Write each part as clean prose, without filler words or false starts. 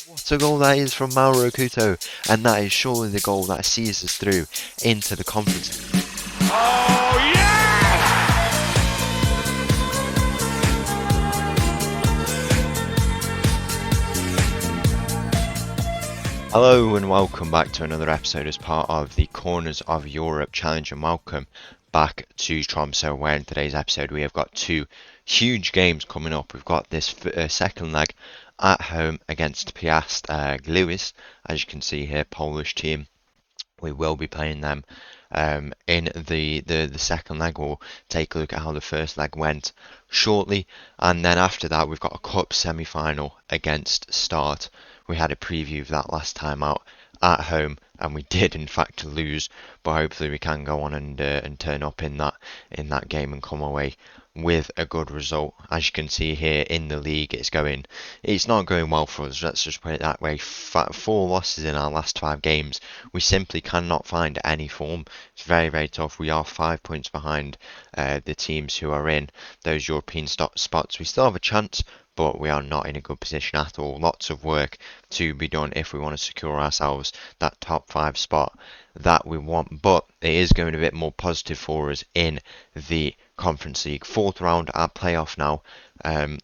What a goal that is from Mauro Couto, and that is surely the goal that sees us through into the conference. Oh, yes! Hello and welcome back to another episode as part of the Corners of Europe Challenge, and welcome back to Tromso, where in today's episode we have got two huge games coming up. We've got this second leg at home against Piast Gliwice, as you can see here, Polish team. We will be playing them in the second leg. We'll take a look at how the first leg went shortly, and then after that we've got a cup semi-final against Start. We had a preview of that last time out at home, and we did in fact lose, but hopefully we can go on and turn up in that game and come away with a good result. As you can see here in the league, it's not going well for us. Let's just put it that way. 4 losses in our last 5 games. We simply cannot find any form. It's very, very tough. We are 5 points behind the teams who are in those European spots. We still have a chance, but we are not in a good position at all. Lots of work to be done if we want to secure ourselves that top 5 spot that we want, but it is going a bit more positive for us in the Conference League. 4th round at playoff now.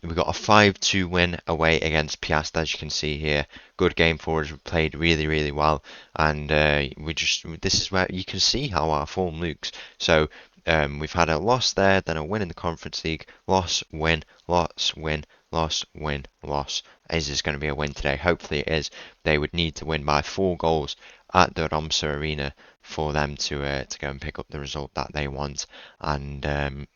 We got a 5-2 win away against Piast, as you can see here. Good game for us. We played really, really well, and this is where you can see how our form looks. So we've had a loss there, then a win in the Conference League, loss, win, loss, win, loss, win, loss. Is this going to be a win today? Hopefully it is. They would need to win by 4 goals at the Tromso arena for them to go and pick up the result that they want and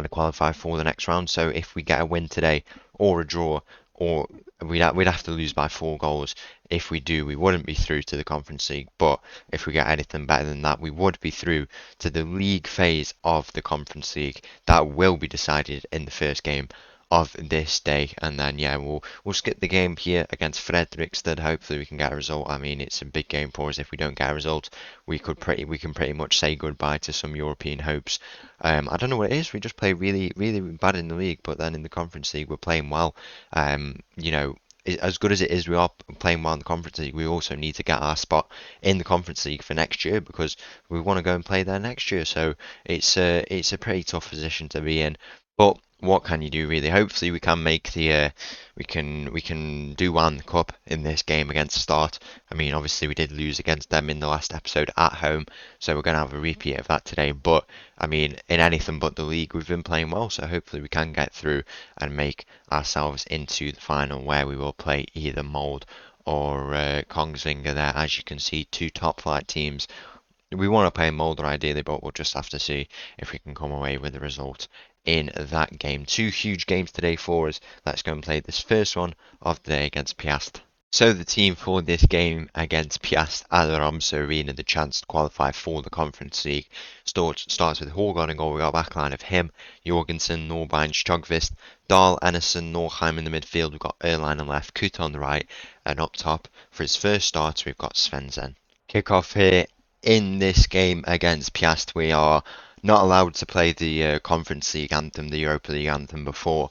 qualify for the next round. So if we get a win today or a draw, or we'd have to lose by 4 goals. If we do, we wouldn't be through to the Conference League, but if we get anything better than that, we would be through to the league phase of the Conference League. That will be decided in the first game of this day, and then we'll skip the game here against Fredrikstad. Hopefully we can get a result. I mean, it's a big game for us. If we don't get a result, we can pretty much say goodbye to some European hopes. I don't know what it is. We just play really, really bad in the league, but then in the Conference League we're playing well. As good as it is, we are playing well in the Conference League. We also need to get our spot in the Conference League for next year because we want to go and play there next year. So it's a pretty tough position to be in. But what can you do really? Hopefully we can make we can do well in the cup in this game against Start. I mean, obviously we did lose against them in the last episode at home, so we're going to have a repeat of that today. But I mean, in anything but the league, we've been playing well, so hopefully we can get through and make ourselves into the final, where we will play either Mold or Kongsvinger there. As you can see, 2 top flight teams. We want to play Mulder ideally, but we'll just have to see if we can come away with a result in that game. 2 huge games today for us. Let's go and play this first one of the day against Piast. So the team for this game against Piast at the Tromso arena, the chance to qualify for the Conference League, starts with Hårgård in goal. We got a backline of him, Jorgensen, Norbein, Stjogvist, Dahl, Enersen, Norheim in the midfield. We've got Erline on left, Kut on the right, and up top for his first start we've got Svensson. Kick-off here in this game against Piast. We are not allowed to play the Conference League anthem, the Europa League anthem before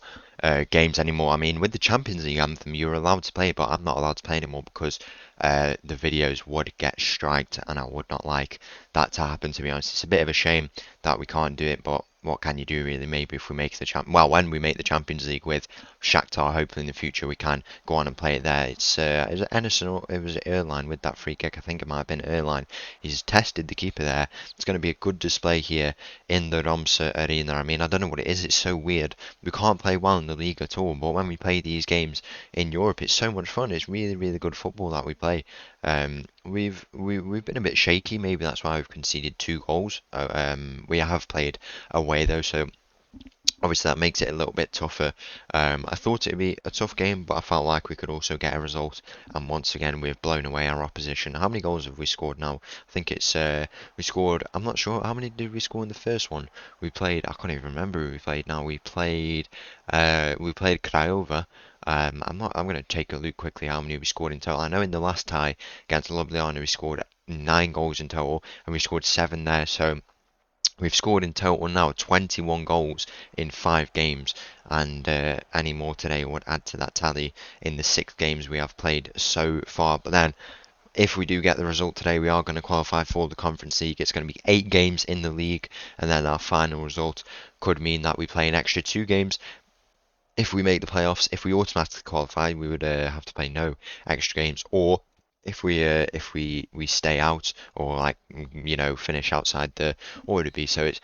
games anymore. I mean, with the Champions League anthem, you're allowed to play it, but I'm not allowed to play anymore because the videos would get striked, and I would not like that to happen, to be honest. It's a bit of a shame that we can't do it, but what can you do really? Maybe if we make when we make the Champions League with Shakhtar, hopefully in the future we can go on and play it there. Is it Enerson or it was Erline with that free kick? I think it might have been Erline. He's tested the keeper there. It's going to be a good display here in the Tromsø arena. I mean, I don't know what it is. It's so weird. We can't play well in the league at all, but when we play these games in Europe, it's so much fun. It's really, really good football that we play. We've been a bit shaky. Maybe that's why we've conceded 2 goals. We have played away though, so obviously that makes it a little bit tougher. I thought it would be a tough game, but I felt like we could also get a result. And once again, we've blown away our opposition. How many goals have we scored now? I think it's we scored. I'm not sure how many did we score in the first one. We played. I can't even remember who we played now. We played Craiova. I'm going to take a look quickly how many we scored in total. I know in the last tie against Ljubljana we scored 9 goals in total, and we scored 7 there. So We've scored in total now 21 goals in 5 games, and any more today would add to that tally in the 6 games we have played so far. But then, if we do get the result today, we are going to qualify for the Conference League. It's going to be 8 games in the league, and then our final result could mean that we play an extra 2 games. If we make the playoffs, if we automatically qualify, we would have to play no extra games. Or if we stay out, or like finish outside the order B. So it's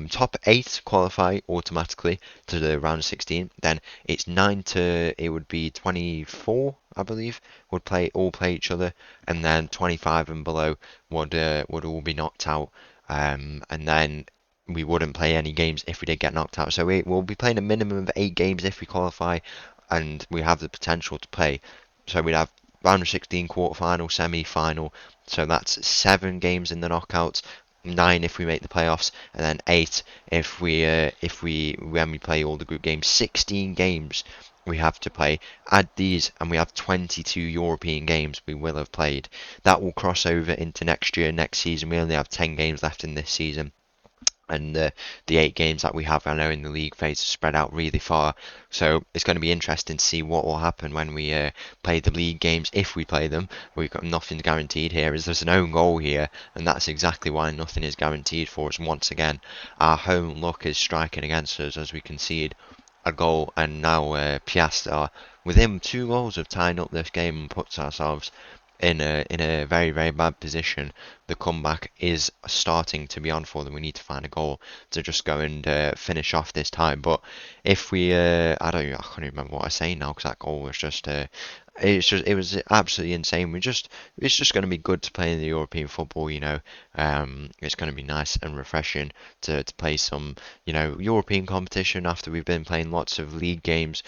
top 8 qualify automatically to the round of 16. Then it's 9 to, it would be 24, I believe, would play each other, and then 25 and below would all be knocked out. And then we wouldn't play any games if we did get knocked out. So we'll be playing a minimum of 8 games if we qualify, and we have the potential to play. So we'd have round of 16, quarter-final, semi-final. So that's 7 games in the knockouts, 9 if we make the playoffs, and then 8 if we when we play all the group games. 16 games we have to play. Add these, and we have 22 European games we will have played. That will cross over into next year, next season. We only have 10 games left in this season. And the 8 games that we have, I know, in the league phase are spread out really far. So it's going to be interesting to see what will happen when we play the league games, if we play them. We've got nothing guaranteed here, as there's an own goal here, and that's exactly why nothing is guaranteed for us. Once again, our home luck is striking against us as we concede a goal, and now Piast are within 2 goals of tying up this game and puts ourselves in a very, very bad position. The comeback is starting to be on for them. We need to find a goal to just go and finish off this time. But if we, I can't remember what I was saying now, because that goal was just it was absolutely insane. It's just going to be good to play in the European football, It's going to be nice and refreshing to play some, European competition after we've been playing lots of league games,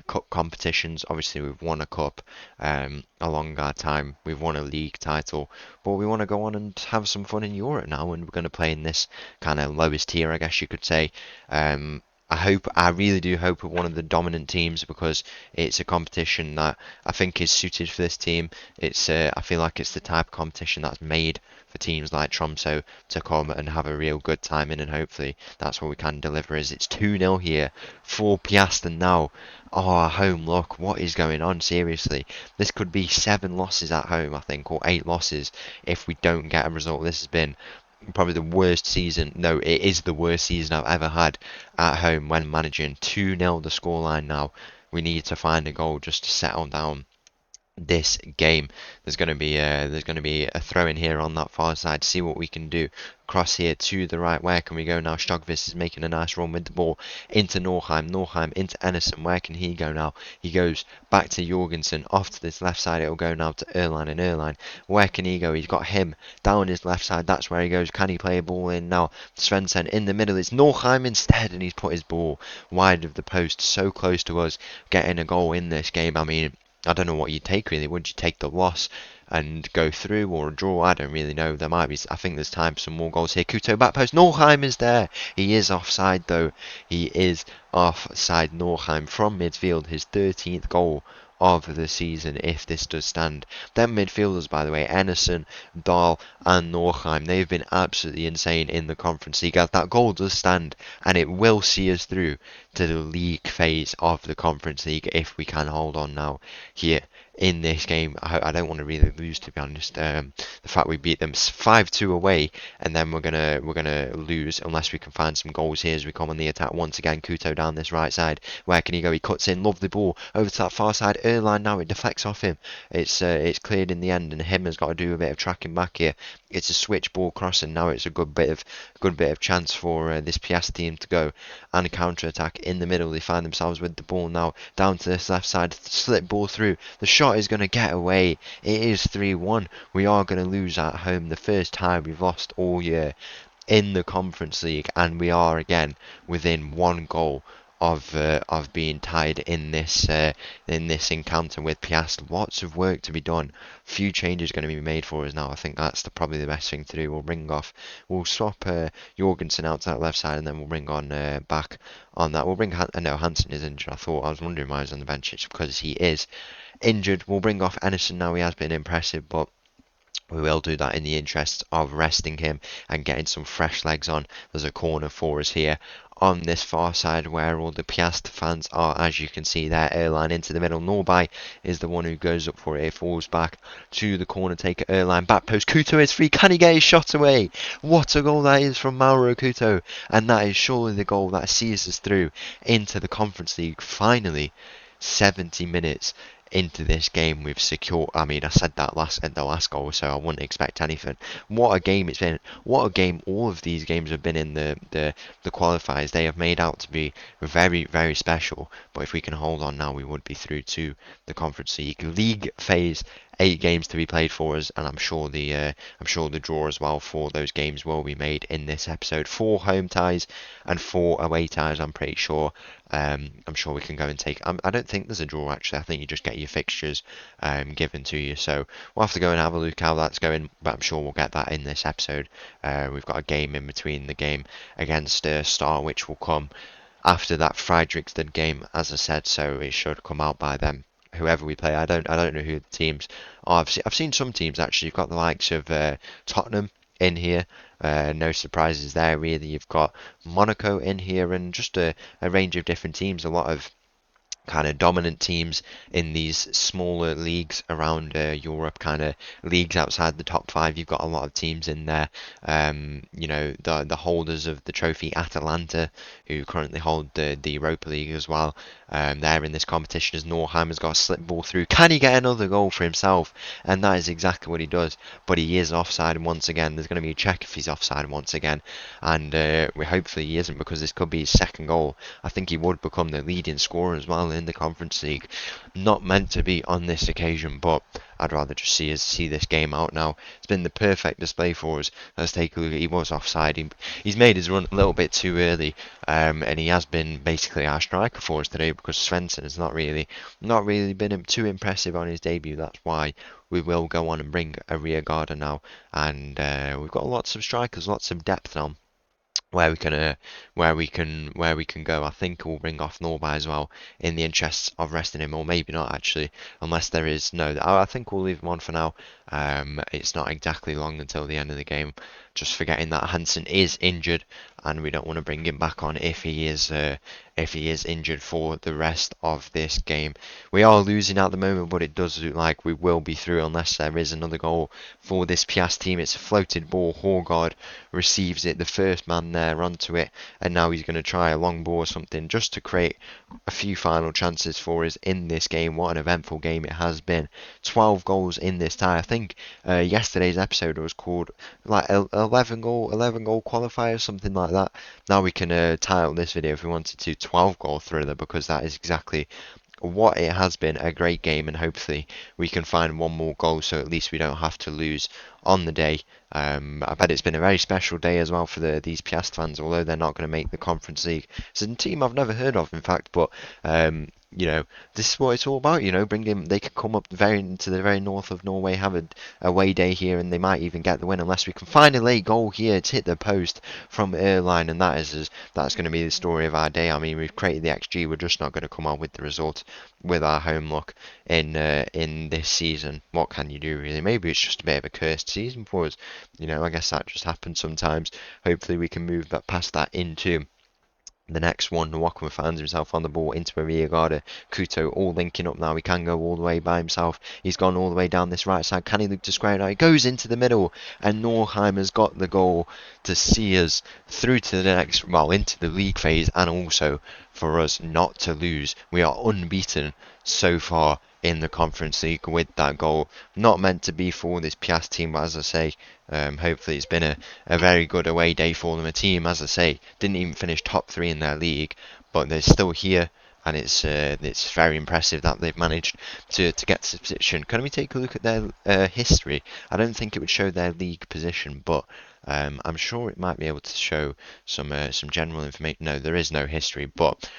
cup competitions. Obviously, we've won a cup along our time. We've won a league title, but we want to go on and have some fun in Europe now, and we're going to play in this kind of lowest tier, I guess you could say. I really do hope we're one of the dominant teams, because it's a competition that I think is suited for this team. I feel like it's the type of competition that's made for teams like Tromso to come and have a real good time in, and hopefully that's what we can deliver. As it's 2-0 here for Piast, and now, our home luck, what is going on? Seriously, this could be 7 losses at home, I think, or 8 losses if we don't get a result. This has been probably the worst season. No, it is the worst season I've ever had at home when managing. 2-0 the scoreline now. We need to find a goal just to settle down this game. There's going to be a throw in here on that far side. See what we can do. Cross here to the right. Where can we go now? Stogvis is making a nice run with the ball into Norheim. Norheim into Ennison. Where can he go now? He goes back to Jorgensen. Off to this left side. It'll go now to Erline, and Erline, where can he go? He's got him down his left side. That's where he goes. Can he play a ball in now? Svensson in the middle. It's Norheim instead, and he's put his ball wide of the post. So close to us getting a goal in this game. I mean, I don't know what you'd take, really. Would you take the loss and go through, or a draw? I don't really know. I think there's time for some more goals here. Kuto back post. Norheim is there. He is offside, though. He is offside. Norheim from midfield. His 13th goal of the season, if this does stand. Them midfielders, by the way, Ennison, Dahl and Norheim, they've been absolutely insane in the Conference League. As that goal does stand, and it will see us through to the league phase of the Conference League if we can hold on now here in this game. I don't want to really lose, to be honest. The fact we beat them 5-2 away, and then we're gonna lose unless we can find some goals here as we come on the attack once again. Kuto down this right side. Where can he go? He cuts in, lovely ball over to that far side. Erline now, it deflects off him. It's cleared in the end, and him has got to do a bit of tracking back here. It's a switch ball crossing now. It's a good bit of chance for this Piast team to go and counter attack in the middle. They find themselves with the ball now down to this left side. Slip ball through. The shot is going to get away. It is 3-1. We are going to lose at home. The first time we've lost all year in the Conference League, and we are again within 1 goal of being tied in this encounter with Piast. Lots of work to be done. Few changes going to be made for us now. I think that's probably the best thing to do. We'll swap Jorgensen out to that left side, and then we'll bring on back on that. We'll bring no, Hansen is injured. I was wondering why he was on the bench. It's because he is injured. We'll bring off Ennison now. He has been impressive, but We will do that in the interest of resting him and getting some fresh legs on. There's a corner for us here on this far side where all the Piast fans are. As you can see there, Erline into the middle. Norby is the one who goes up for it. It falls back to the corner taker. Erline back post. Kuto is free. Can he get his shot away? What a goal that is from Mauro Kuto. And that is surely the goal that sees us through into the Conference League. Finally, 70 minutes into this game we've secured. I mean, I said that at the last goal, so I wouldn't expect anything. What a game it's been. What a game all of these games have been in the qualifiers. They have made out to be very, very special. But if we can hold on now, we would be through to the Conference League phase. 8 games to be played for us, and I'm sure the draw as well for those games will be made in this episode. 4 home ties and 4 away ties, I'm pretty sure. I'm sure we can go and take. I don't think there's a draw actually. I think you just get your fixtures given to you. So we'll have to go and have a look how that's going. But I'm sure we'll get that in this episode. We've got a game in between the game against Star, which will come after that Fredrikstad game, as I said. So it should come out by then. Whoever we play, I don't know who the teams are. I've seen some teams actually. You've got the likes of Tottenham in here. No surprises there really. You've got Monaco in here and just a range of different teams. A lot of kind of dominant teams in these smaller leagues around Europe, kind of leagues outside the top 5. You've got a lot of teams in there. You know, the holders of the trophy, Atalanta, who currently hold the Europa League as well. They're in this competition as Norheim has got a slip ball through. Can he get another goal for himself? And that is exactly what he does. But he is offside once again. There's going to be a check if he's offside once again. And hopefully he isn't, because this could be his second goal. I think he would become the leading scorer as well in the Conference League. Not meant to be on this occasion, but I'd rather just see this game out now. It's been the perfect display for us. Let's take a look. He was offside. He's made his run a little bit too early, and he has been basically our striker for us today, because Svensson has not really been too impressive on his debut. That's why we will go on and bring a rear guarder now, and we've got lots of strikers, lots of depth now. Where we can go. I think we'll bring off Norby as well in the interests of resting him, or maybe not actually, unless there is no. I think we'll leave him on for now. It's not exactly long until the end of the game. Just forgetting that Hansen is injured, and we don't want to bring him back on if he is injured for the rest of this game. We are losing at the moment, but it does look like we will be through unless there is another goal for this Piast team. It's a floated ball. Horgaard receives it, the first man there onto it, and now he's going to try a long ball or something just to create a few final chances for us in this game. What an eventful game it has been. 12 goals in this tie. I think yesterday's episode was called like 11 goal qualifier, something like that. Now we can title this video, if we wanted to, 12 goal thriller, because that is exactly what it has been. A great game, and hopefully we can find one more goal, so at least we don't have to lose on the day. I bet it's been a very special day as well for these Piast fans, although they're not going to make the Conference League. It's a team I've never heard of, in fact, but you know, this is what it's all about. You know, they can come up into the very north of Norway, have a away day here, and they might even get the win, unless we can find a late goal here to hit the post from Erline, and that's going to be the story of our day. I mean, we've created the XG, we're just not going to come out with the result with our home luck in this season. What can you do, really? Maybe it's just a bit of a cursed season for us. You know, I guess that just happens sometimes. Hopefully we can move past that into the next one. Nwakama finds himself on the ball into a rear guarder. Kuto all linking up now. He can go all the way by himself. He's gone all the way down this right side. Can he look to square it out? He goes into the middle, and Norheim has got the goal to see us through to the next, into the league phase, and also for us not to lose. We are unbeaten so far in the Conference League with that goal. Not meant to be for this Piast team, but as I say, hopefully it's been a very good away day for them. A team, as I say, didn't even finish top 3 in their league, but they're still here, and it's very impressive that they've managed to get to this position. Can we take a look at their history? I don't think it would show their league position, but I'm sure it might be able to show some general information. No, there is no history, but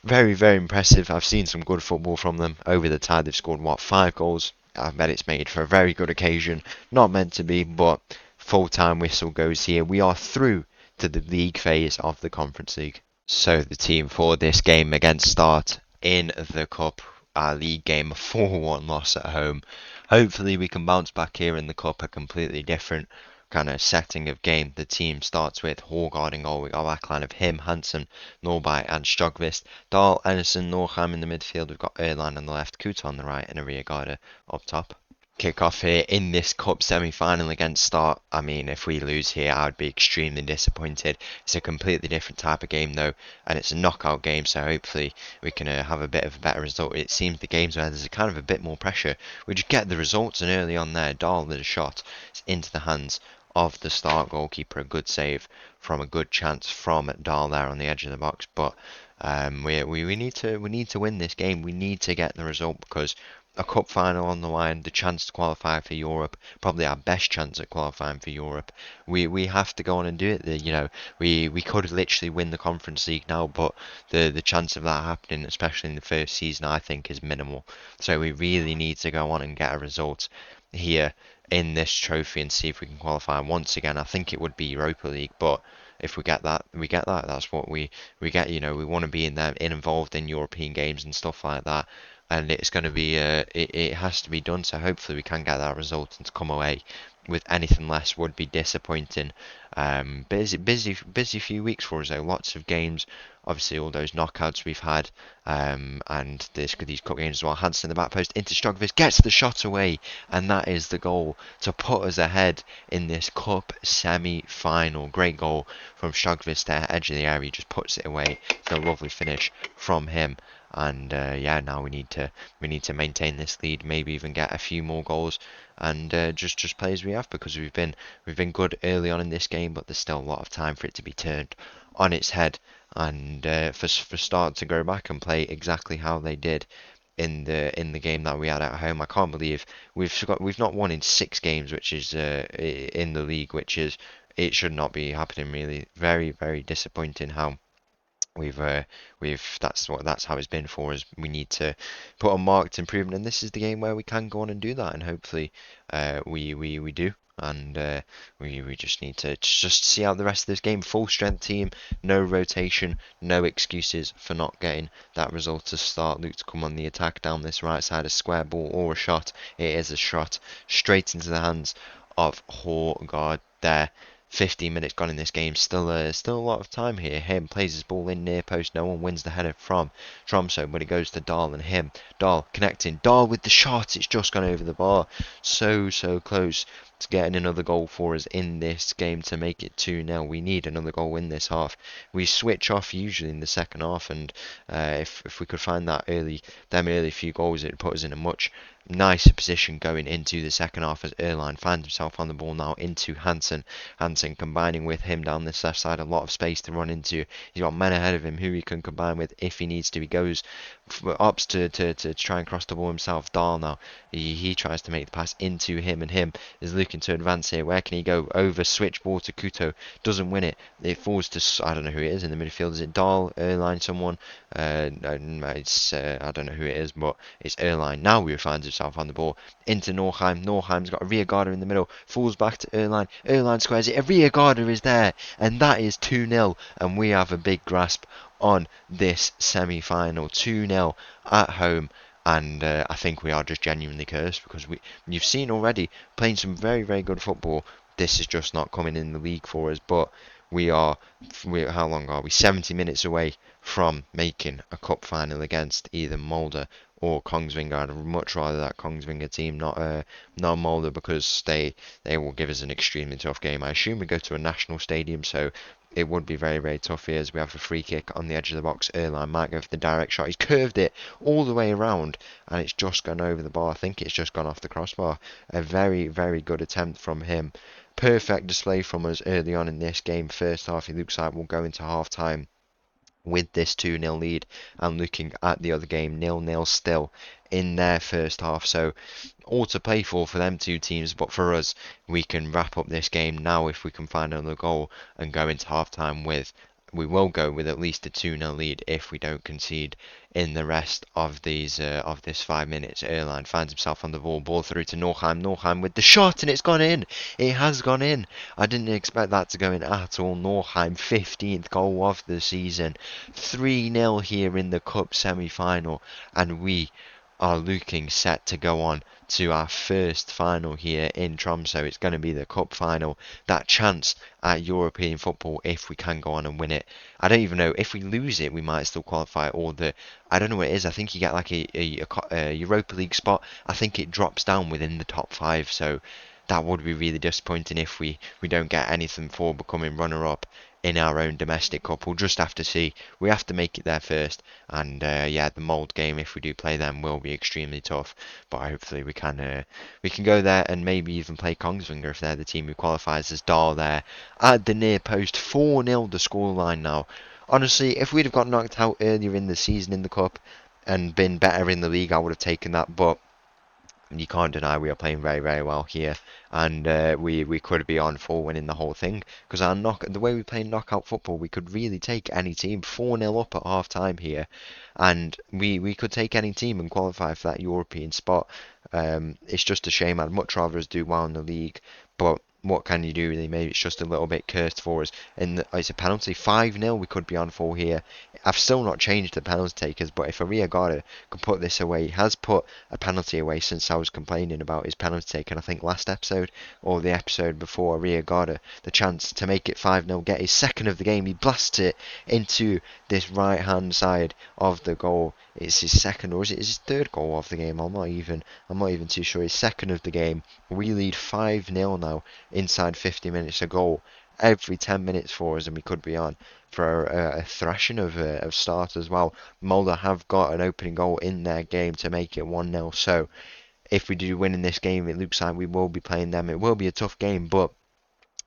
very, very impressive. I've seen some good football from them over the tie. They've scored, 5 goals? I bet it's made for a very good occasion. Not meant to be, but full-time whistle goes here. We are through to the league phase of the Conference League. So the team for this game against Start in the Cup. our league game a 4-1 loss at home. Hopefully we can bounce back here in the cup, a completely different kind of setting of game. The team starts with Hågard in goal. We got a backline of him, Hansen, Norberg and Stogvist. Dahl, Ederson, Norheim in the midfield. We've got Erland on the left, Kuta on the right and a rear guarder up top. Kick off here in this cup semi-final against Start. I mean, if we lose here, I would be extremely disappointed. It's a completely different type of game though, and it's a knockout game, so hopefully we can have a bit of a better result. It seems the games where there's a kind of a bit more pressure, we just get the results, and early on there, Dahl with a shot, it's into the hands of the Start goalkeeper. A good save from a good chance from Dahl there on the edge of the box, but we need to win this game. We need to get the result because a cup final on the line, the chance to qualify for Europe, probably our best chance at qualifying for Europe. We have to go on and do it. You know, we could literally win the Conference League now, but the chance of that happening, especially in the first season, I think is minimal. So we really need to go on and get a result here in this trophy and see if we can qualify once again. I think it would be Europa League, but if we get that, we get that. That's what we get. You know, we want to be in there, involved in European games and stuff like that. And it's going to be, it has to be done. So hopefully we can get that result, and to come away with anything less would be disappointing. Busy few weeks for us though. Lots of games. Obviously, all those knockouts we've had, and these cup games as well. Hansen in the back post into Stogvist, gets the shot away, and that is the goal to put us ahead in this cup semi-final. Great goal from Stogvist there, edge of the area, he just puts it away. It's a lovely finish from him. And yeah, now we need to maintain this lead, maybe even get a few more goals, and just play as we have, because we've been good early on in this game, but there's still a lot of time for it to be turned on its head, and for Start to go back and play exactly how they did in the game that we had at home. I can't believe we've not won in 6 games, which is in the league, which is, it should not be happening really. Very, very disappointing how that's how it's been for us. We need to put a marked improvement, and this is the game where we can go on and do that, and hopefully we do. And we just need to just see out the rest of this game. Full strength team, no rotation, no excuses for not getting that result to Start. Luke to come on the attack down this right side, a square ball or a shot. It is a shot straight into the hands of Hågard there. 15 minutes gone in this game, still a lot of time here. Him plays his ball in near post, no one wins the header from Tromso, but it goes to Dahl and him. Dahl connecting, Dahl with the shot, it's just gone over the bar. So close to getting another goal for us in this game to make it 2-0. We need another goal in this half. We switch off usually in the second half, and if we could find that early few goals, it would put us in a much nicer position going into the second half, as Erline finds himself on the ball now into Hansen. Hansen combining with him down this left side, a lot of space to run into. He's got men ahead of him who he can combine with if he needs to. He goes ups to try and cross the ball himself. Dahl now, he tries to make the pass into him, and him is looking to advance here. Where can he go? Over, switch ball to Kuto, doesn't win it. It falls to, I don't know who it is in the midfield. Is it Dahl, Erline, someone? It's I don't know who it is, but it's Erline. Now he finds himself on the ball into Norheim. Norheim's got a rear guarder in the middle, falls back to Erline. Erline squares it. A rear guarder is there, and that is 2-0, and we have a big grasp on this semi-final. 2-0 at home. And I think we are just genuinely cursed, because you've seen already playing some very, very good football. This is just not coming in the league for us, but how long are we? 70 minutes away from making a cup final against either Molde or Kongsvinger. I'd much rather that Kongsvinger team, not Molde, because they will give us an extremely tough game. I assume we go to a national stadium, so it would be very, very tough here, as we have a free kick on the edge of the box. Erline might go for the direct shot. He's curved it all the way around, and it's just gone over the bar. I think it's just gone off the crossbar. A very, very good attempt from him. Perfect display from us early on in this game. First half, it looks like we'll go into half time with this 2-0 lead, and looking at the other game, 0-0 still in their first half. So all to play for them two teams, but for us, we can wrap up this game now if we can find another goal and go into half time with, we will go with at least a 2-0 lead if we don't concede in the rest of these of this 5 minutes. Erline finds himself on the ball through to Norheim. Norheim with the shot, and it's gone in. It has gone in. I didn't expect that to go in at all. Norheim, 15th goal of the season. 3-0 here in the cup semi-final, and we are looking set to go on to our first final here in Tromso. It's going to be the cup final, that chance at European football if we can go on and win it. I don't even know if we lose it, we might still qualify, or I don't know what it is. I think you get like a Europa League spot. I think it drops down within the top five, so that would be really disappointing if we don't get anything for becoming runner-up in our own domestic cup. We'll just have to see. We have to make it there first, and yeah, the Mould game, if we do play them, will be extremely tough. But hopefully we can go there and maybe even play Kongsvinger if they're the team who qualifies. As Dahl there at the near post, 4-0 the scoreline now. Honestly, if we'd have got knocked out earlier in the season in the cup and been better in the league, I would have taken that. But you can't deny we are playing very, very well here, and we could be on for winning the whole thing, because the way we play knockout football, we could really take any team 4-0 up at half time here, and we could take any team and qualify for that European spot. It's just a shame. I'd much rather us do well in the league, but what can you do really? Maybe it's just a little bit cursed for us. It's a penalty, 5-0 we could be on for here. I've still not changed the penalty takers, but if Arriagada can put this away, he has put a penalty away since I was complaining about his penalty taken, I think last episode, or the episode before. Arriagada, the chance to make it 5-0, get his second of the game, he blasts it into this right hand side of the goal. It's his second, or is it his third goal of the game? I'm not even too sure. His second of the game. We lead 5-0 now inside 50 minutes. A goal every 10 minutes for us, and we could be on for a thrashing of start as well. Mulder have got an opening goal in their game to make it 1-0. So if we do win in this game, it looks like we will be playing them. It will be a tough game, but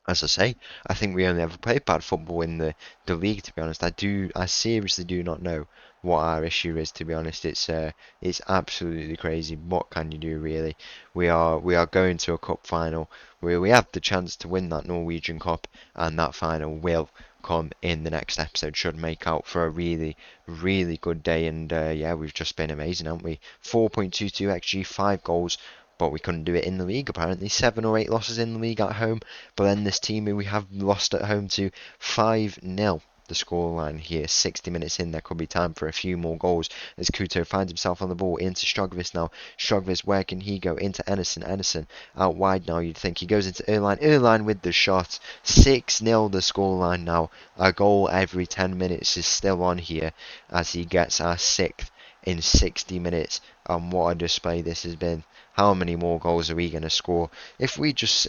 as I say, I think we only ever played bad football in the league, to be honest. I seriously do not know what our issue is, to be honest. It's absolutely crazy. What can you do, really? We are going to a cup final where we have the chance to win that Norwegian Cup, and that final will come in the next episode. Should make out for a really, really good day, and yeah, we've just been amazing, haven't we? 4.22 XG, 5 goals, but we couldn't do it in the league apparently. 7 or 8 losses in the league at home, but then this team who we have lost at home to, 5-0 the scoreline here. 60 minutes in, there could be time for a few more goals as Kuto finds himself on the ball into Strogvis now. Strogvis, where can he go? Into Enerson out wide now. You'd think he goes into Erline with the shot. 6-0 the scoreline now. A goal every 10 minutes is still on here as he gets our 6th in 60 minutes, and what a display this has been. How many more goals are we going to score? If we just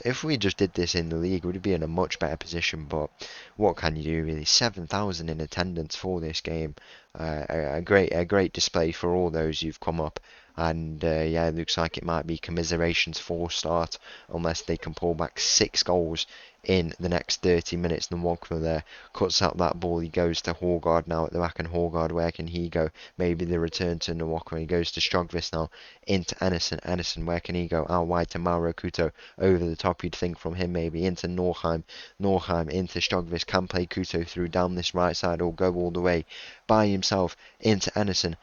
did this in the league, we'd be in a much better position. But what can you do, really? 7,000 in attendance for this game. A great display for all those who've come up. And yeah, it looks like it might be commiserations for start, unless they can pull back 6 goals in the next 30 minutes. And Walker there cuts out that ball. He goes to Horgard now at the back, and Horgard, where can he go? Maybe the return to Nwaka. He goes to Strogvis now into Enerson, where can he go? Out wide to Mauro Kuto, over the top, you'd think, from him, maybe into Norheim into Strogvis, can play Kuto through down this right side, or go all the way by himself into Enerson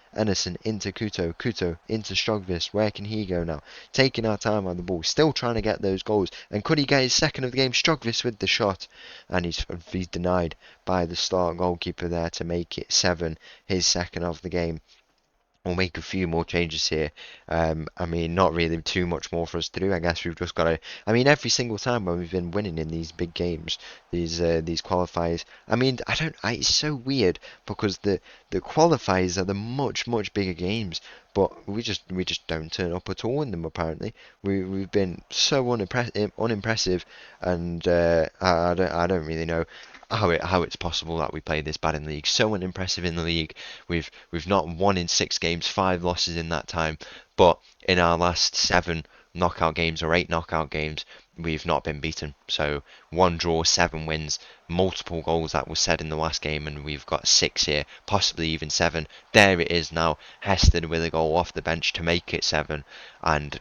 into Kuto into Strogvis, where can he go now? Taking our time on the ball, still trying to get those goals, and could he get his second of the game? Strogvis with the shot, and he's denied by the start goalkeeper there to make it 7, his second of the game. We'll make a few more changes here. I mean, not really too much more for us to do. I guess we've just got to. I mean, every single time when we've been winning in these big games, these qualifiers. I mean, it's so weird because the qualifiers are the much bigger games, but we just don't turn up at all in them. Apparently, we've been so unimpressive, and I don't really know how it's possible that we play this bad in the league. So unimpressive in the league. We've not won in 6 games, 5 losses in that time. But in our last 7 knockout games or 8 knockout games, we've not been beaten. So 1 draw, 7 wins, multiple goals that was said in the last game, and we've got 6 here, possibly even 7. There it is now. Heston with a goal off the bench to make it 7, and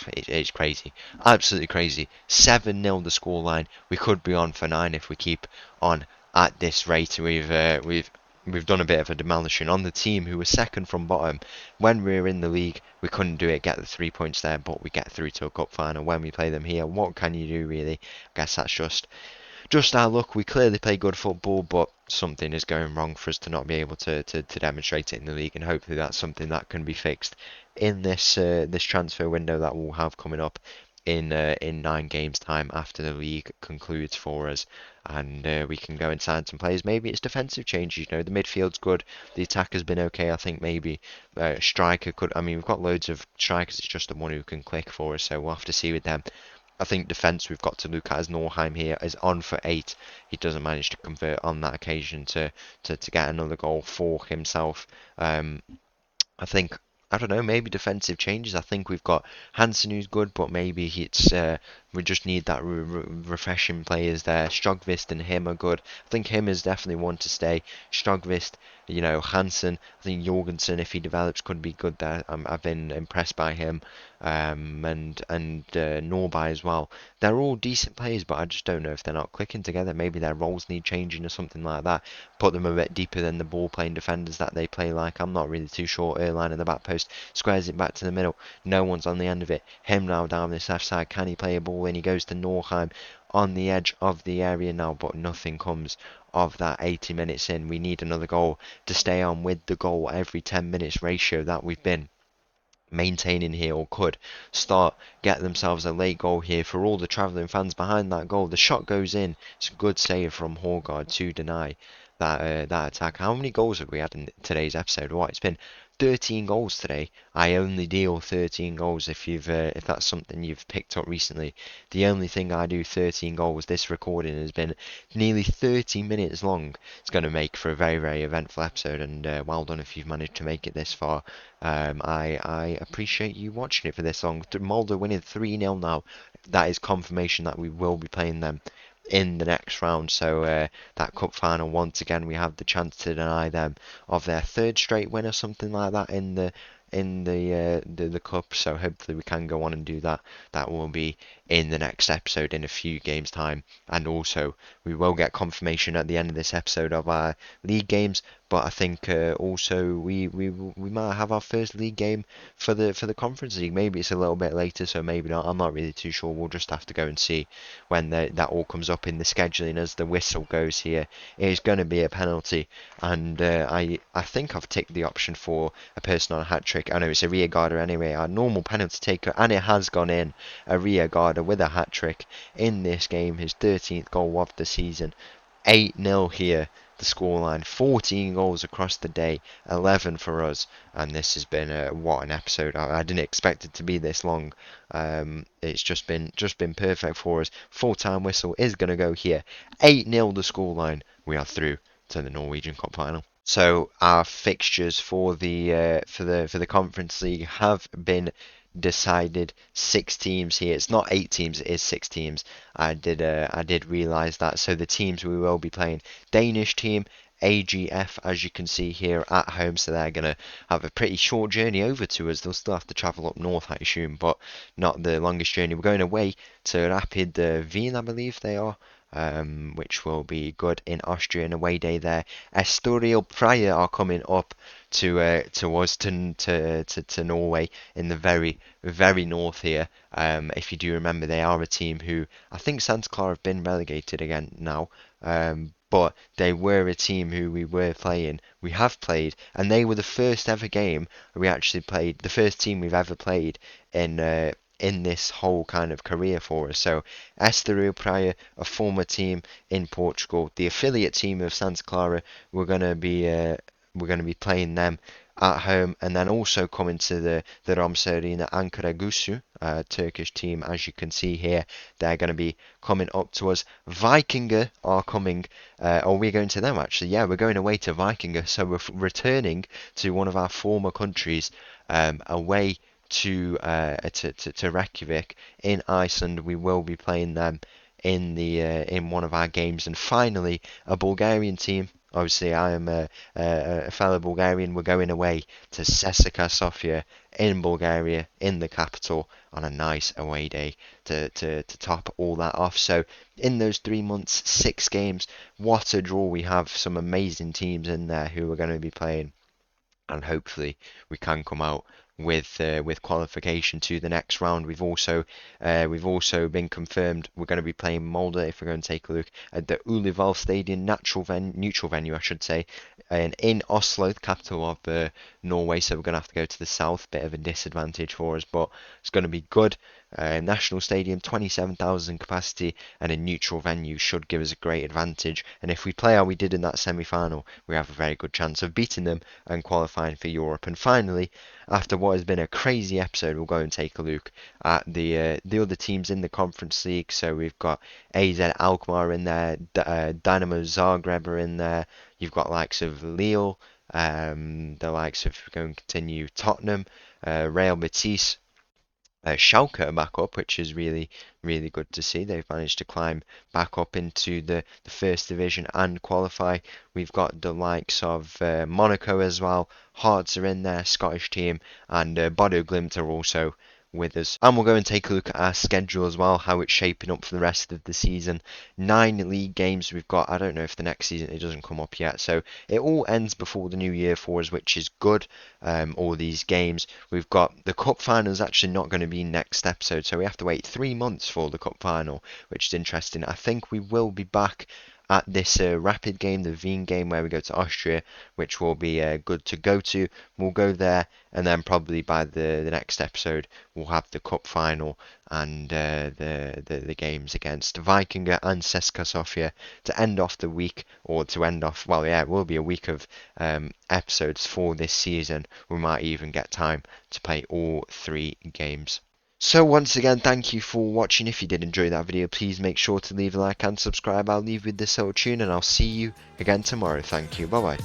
it's crazy, absolutely crazy. 7-0 the scoreline. We could be on for 9 if we keep on at this rate. We've done a bit of a demolition on the team who was second from bottom. When we were in the league, we couldn't do it, get the 3 points there, but we get through to a cup final when we play them here. What can you do, really? I guess that's just just our luck. We clearly play good football, but something is going wrong for us to not be able to demonstrate it in the league, and hopefully that's something that can be fixed in this transfer window that we'll have coming up in 9 games time after the league concludes for us, and we can go and sign some players. Maybe it's defensive changes. The midfield's good, the attack has been okay. I think maybe striker could. I mean, we've got loads of strikers. It's just the one who can click for us, so we'll have to see with them. I think defence we've got to look at as Norheim here is on for 8. He doesn't manage to convert on that occasion to get another goal for himself. I think, I don't know, maybe defensive changes. I think we've got Hansen who's good, but maybe we just need that refreshing players there. Strogvist and him are good. I think him is definitely one to stay. Strogvist, Hansen. I think Jorgensen, if he develops, could be good there. I've been impressed by him, and Norby as well. They're all decent players, but I just don't know if they're not clicking together. Maybe their roles need changing or something like that. Put them a bit deeper than the ball-playing defenders that they play like. I'm not really too sure. Erline in the back post squares it back to the middle. No one's on the end of it. Him now down this left side. Can he play a ball in? He goes to Norheim on the edge of the area now, but nothing comes of that. 80 minutes in, we need another goal to stay on with the goal every 10 minutes ratio that we've been maintaining here, or could start get themselves a late goal here for all the travelling fans behind that goal. The shot goes in. It's a good save from Horgard to deny that attack. How many goals have we had in today's episode? What, it's been 13 goals today. I only deal 13 goals. If that's something you've picked up recently, the only thing I do 13 goals. This recording has been nearly 30 minutes long. It's going to make for a very, very eventful episode, and well done if you've managed to make it this far. I appreciate you watching it for this long. Molde winning 3-0 now. That is confirmation that we will be playing them in the next round. So that cup final, once again, we have the chance to deny them of their 3rd straight win or something like that in the cup. So hopefully we can go on and do that. That will be in the next episode in a few games time, and also we will get confirmation at the end of this episode of our league games. But I think also we might have our first league game for the Conference League. Maybe it's a little bit later, so maybe not. I'm not really too sure. We'll just have to go and see when that all comes up in the scheduling as the whistle goes here. It is going to be a penalty, and I think I've ticked the option for a person on a hat trick. I know it's a rear guarder anyway. Our normal penalty taker, and it has gone in. A rear guarder with a hat trick in this game, his 13th goal of the season. 8-0 here, the scoreline. 14 goals across the day, 11 for us, and this has been what an episode. I didn't expect it to be this long. It's just been perfect for us. Full-time whistle is going to go here. 8-0 the scoreline. We are through to the Norwegian Cup final. So our fixtures for the Conference League have been decided. 6 teams here. It's not 8 teams, it is 6 teams. I did realise that. So the teams we will be playing: Danish team, AGF, as you can see here, at home. So they're going to have a pretty short journey over to us. They'll still have to travel up north, I assume, but not the longest journey. We're going away to Rapid Wien, I believe they are. Which will be good in Austria, an away day there. Estoril Praia are coming up to us to Norway in the very, very north here. If you do remember, they are a team who I think Santa Clara have been relegated again now. But they were a team who we have played, and they were the first ever game we actually played, the first team we've ever played in this whole kind of career for us. So Estoril Praia, a former team in Portugal, the affiliate team of Santa Clara, we're going to be playing them at home, and then also coming to the Tromsø Arena, Ankara Turkish team, as you can see here. They're going to be coming up to us. Vikingur are coming, or we're going to them actually. Yeah, we're going away to Vikingur, so we're returning to one of our former countries, away to Reykjavik in Iceland. We will be playing them in one of our games. And finally, a Bulgarian team. Obviously, I am a fellow Bulgarian. We're going away to CSKA Sofia in Bulgaria, in the capital, on a nice away day to top all that off. So in those 3 months, 6 games, what a draw. We have some amazing teams in there who are going to be playing, and hopefully we can come out with qualification to the next round. We've also been confirmed we're going to be playing Molde. If we're going to take a look at the Ullevål Stadium, neutral venue, I should say, and in Oslo, the capital of Norway. So we're going to have to go to the south. Bit of a disadvantage for us, but it's going to be good. National Stadium, 27,000 capacity, and a neutral venue should give us a great advantage. And if we play how we did in that semi-final, we have a very good chance of beating them and qualifying for Europe. And finally, after what has been a crazy episode, we'll go and take a look at the other teams in the Conference League. So we've got AZ Alkmaar in there, Dynamo Zagreb are in there. You've got likes of Lille, the likes of, if we're going to continue, Tottenham, Real Betis. Schalke are back up, which is really, really good to see. They've managed to climb back up into the first division and qualify. We've got the likes of Monaco as well. Hearts are in there, Scottish team, and Bodo Glimt are also with us. And we'll go and take a look at our schedule as well, how it's shaping up for the rest of the season. 9 league games we've got. I don't know if the next season it doesn't come up yet, so it all ends before the new year for us, which is good. All these games, we've got the cup final is actually not going to be next episode, so we have to wait 3 months for the cup final, which is interesting. I think we will be back at this rapid game, the Wien game, where we go to Austria, which will be good to go to. We'll go there, and then probably by the next episode we'll have the cup final and the games against Vikinga and CSKA Sofia to end off the week, or to end off, well, yeah, it will be a week of episodes for this season. We might even get time to play all 3 games. So once again, thank you for watching. If you did enjoy that video, please make sure to leave a like and subscribe. I'll leave with this little tune, and I'll see you again tomorrow. Thank you. Bye bye.